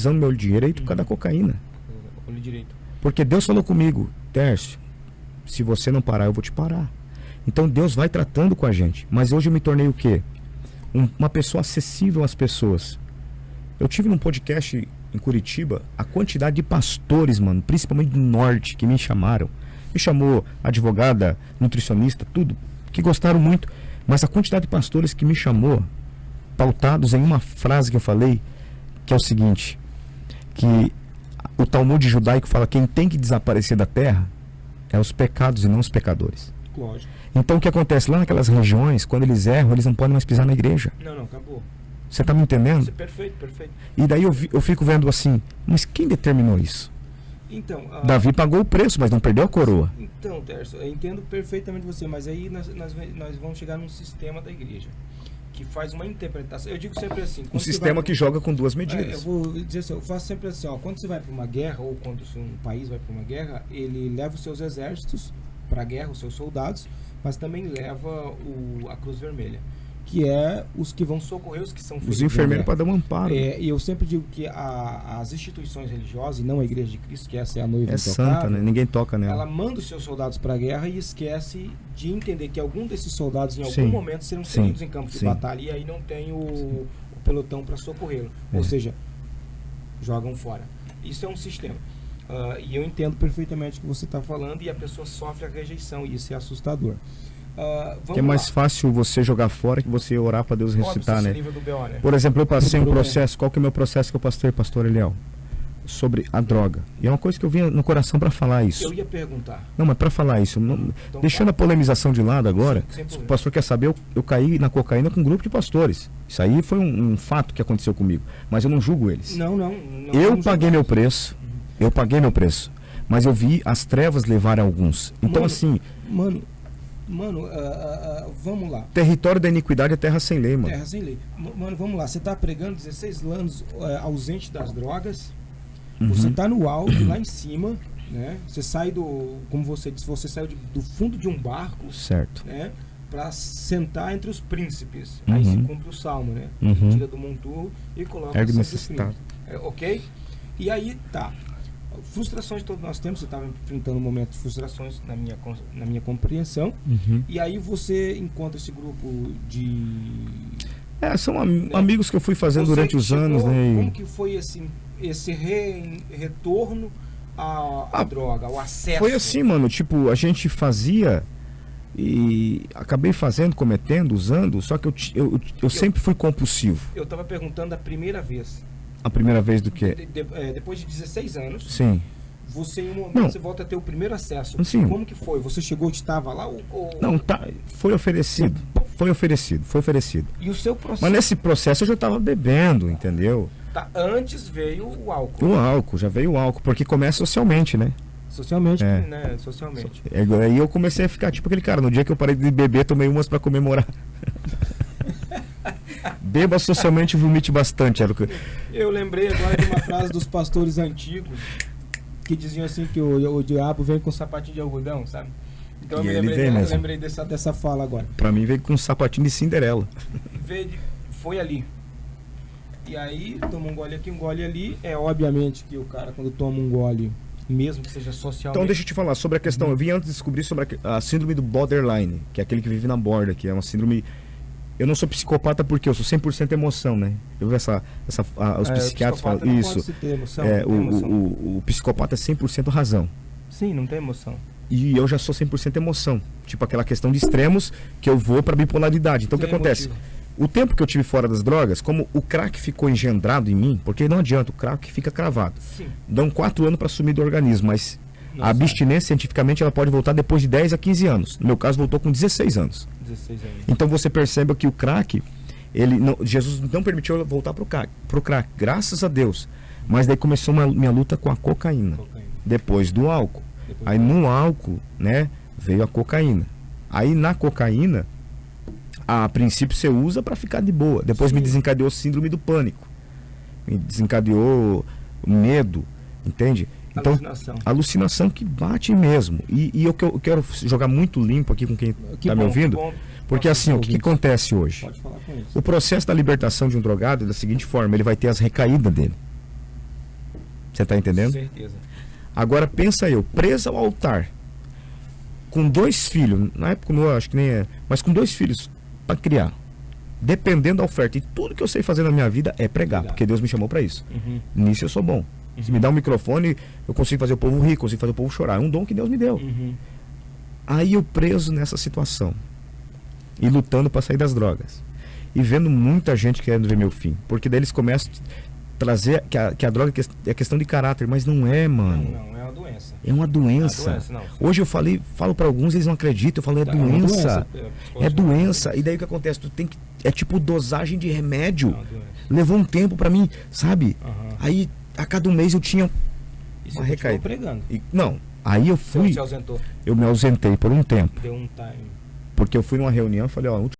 paralisando meu olho direito por causa da cocaína. Olho direito. Porque Deus falou comigo, Tércio, se você não parar, eu vou te parar. Então Deus vai tratando com a gente. Mas hoje eu me tornei o quê? Uma pessoa acessível às pessoas. Eu tive num podcast em Curitiba, a quantidade de pastores, mano, principalmente do norte, que me chamaram. Me chamou advogada, nutricionista, tudo, que gostaram muito. Mas a quantidade de pastores que me chamou, pautados em uma frase que eu falei, que é o seguinte, que o Talmud judaico fala que quem tem que desaparecer da terra é os pecados e não os pecadores. Lógico. Então o que acontece lá naquelas regiões, quando eles erram, eles não podem mais pisar na igreja. Não, acabou. Você está me entendendo? Perfeito, perfeito. E daí eu fico vendo assim, mas quem determinou isso? Então, Davi pagou o preço, mas não perdeu a coroa. Então, Tércio, eu entendo perfeitamente você, mas aí nós vamos chegar num sistema da igreja que faz uma interpretação. Eu digo sempre assim... Um sistema que joga com duas medidas. Eu vou dizer assim, eu faço sempre assim, ó, quando você vai para uma guerra, ou quando um país vai para uma guerra, ele leva os seus exércitos para a guerra, os seus soldados, mas também leva a Cruz Vermelha, que é os que vão socorrer os que são feridos. Os enfermeiros para dar um amparo. E eu sempre digo que as instituições religiosas, e não a Igreja de Cristo, que essa é a noiva intocável, santa, né? Ninguém toca nela. Ela manda os seus soldados para a guerra e esquece de entender que algum desses soldados, em algum momento, serão feridos em campo de batalha, e aí não tem o pelotão para socorrê-lo. Ou seja, jogam fora. Isso é um sistema. E eu entendo perfeitamente o que você está falando, e a pessoa sofre a rejeição, e isso é assustador. Que é mais fácil você jogar fora que você orar para Deus ressuscitar, né? Do BO, né? Por exemplo, eu passei um processo. Qual que é o meu processo que eu passei, pastor Eliel? Sobre a droga. E é uma coisa que eu vinha no coração para falar isso. Eu ia perguntar. Não, mas para falar isso, então, deixando a polemização de lado agora, se o pastor quer saber, eu caí na cocaína com um grupo de pastores. Isso aí foi um fato que aconteceu comigo. Mas eu não julgo eles. Não eu paguei meu preço. Eu paguei meu preço. Mas eu vi as trevas levarem alguns. Então, assim... Mano, vamos lá. Território da iniquidade é terra sem lei, mano. Terra sem lei. Mano, vamos lá. Você tá pregando 16 anos ausente das drogas. Você tá no alto, lá em cima, né? Você sai como você disse, você saiu do fundo de um barco. Certo. Né? Pra sentar entre os príncipes. Aí se cumpre o salmo, né? Tira do monturro e coloca Ergue os príncipes. Ok? E aí, tá. Frustrações todos nós temos. Você estava enfrentando um momento de frustrações na minha compreensão. E aí você encontra esse grupo de... são amigos que eu fui fazendo durante os anos, né? Como que foi esse retorno à droga, ao acesso? Foi assim, mano, tipo, a gente fazia e acabei cometendo, usando, só que eu sempre fui compulsivo. Eu estava perguntando a primeira vez. A primeira vez do quê? Depois de 16 anos. Sim. Você, em um momento, você volta a ter o primeiro acesso. Sim. Como que foi? Você chegou, estava lá? Não, foi oferecido. Foi oferecido. E o seu processo? Mas nesse processo eu já estava bebendo, entendeu? Tá, antes veio o álcool. O álcool, já veio o álcool, porque começa socialmente, né? Socialmente, né? Socialmente. Aí eu comecei a ficar tipo aquele cara, no dia que eu parei de beber, tomei umas para comemorar. Beba socialmente e vomite bastante. Eu lembrei agora de uma frase dos pastores antigos que diziam assim que o diabo vem com sapatinho de algodão, sabe? Então eu lembrei dessa fala agora. Pra mim veio com um sapatinho de Cinderela. Foi ali. E aí toma um gole aqui, um gole ali. É obviamente que o cara, quando toma um gole, mesmo que seja socialmente... Então deixa eu te falar sobre a questão. Eu vim antes descobrir sobre a síndrome do borderline, que é aquele que vive na borda, que é uma síndrome... Eu não sou psicopata porque eu sou 100% emoção, né? Eu vi os psiquiatras falam isso. O psicopata é 100% razão. Sim, não tem emoção. E eu já sou 100% emoção. Tipo aquela questão de extremos que eu vou pra bipolaridade. Então o que acontece? O tempo que eu tive fora das drogas, como o crack ficou engendrado em mim, porque não adianta, o crack fica cravado. Sim. Dão 4 anos para sumir do organismo, mas a abstinência, cientificamente, ela pode voltar depois de 10 a 15 anos. No meu caso, voltou com 16 anos. 16 anos. Então você percebe que o crack, Jesus não permitiu eu voltar pro crack, graças a Deus. Mas daí começou minha luta com a cocaína. Depois do álcool. Aí no álcool, né, veio a cocaína. Aí na cocaína, a princípio você usa para ficar de boa. Depois me desencadeou síndrome do pânico. Me desencadeou medo, entende? Então, alucinação que bate mesmo. E eu quero jogar muito limpo aqui com quem está me ouvindo. Porque assim, o que acontece hoje? Pode falar com isso. O processo da libertação de um drogado é da seguinte forma: ele vai ter as recaídas dele. Você tá entendendo? Com certeza. Agora pensa eu, preso ao altar, com 2 filhos, na época eu acho que nem é, mas com 2 filhos para criar, dependendo da oferta. E tudo que eu sei fazer na minha vida é pregar, porque Deus me chamou para isso. Nisso eu sou bom. Se me dá um microfone, eu consigo fazer o povo rir, consigo fazer o povo chorar. É um dom que Deus me deu. Aí eu preso nessa situação e lutando para sair das drogas e vendo muita gente querendo ver meu fim, porque daí eles começam a trazer que a droga é questão de caráter, mas não é, mano. Não, é uma doença. É uma doença. Hoje eu falo para alguns, eles não acreditam, eu falo, é doença. É doença. E daí o que acontece? Tu tem que, é tipo dosagem de remédio. Levou um tempo para mim, sabe? Aí a cada um mês eu tinha uma recaída. Pregando. Não, aí eu fui. Você se ausentou? Eu me ausentei por um tempo. Deu um time. Porque eu fui numa reunião e falei, ó,